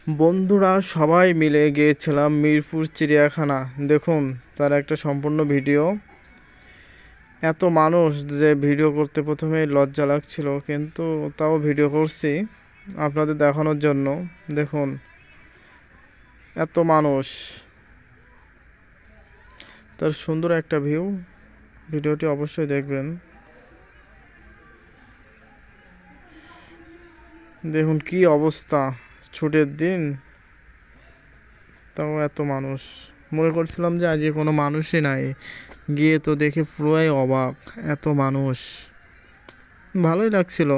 বন্ধুরা সবাই মিলে গিয়েছিলাম মিরপুর চিড়িয়াখানা। দেখুন তার একটা সম্পূর্ণ ভিডিও। এত মানুষ যে ভিডিও করতে প্রথমে লজ্জা লাগছিল, কিন্তু তাও ভিডিও করছি আপনাদের দেখানোর জন্য। দেখুন এত মানুষ, তার সুন্দর একটা ভিউ। ভিডিওটি অবশ্যই দেখবেন। দেখুন কি অবস্থা, ছুটির দিন তাও এত মানুষ। মনে করছিলাম যে আজকে কোনো মানুষই নাই, গিয়ে তো দেখে পুরোই অবাক, এত মানুষ। ভালোই লাগছিল।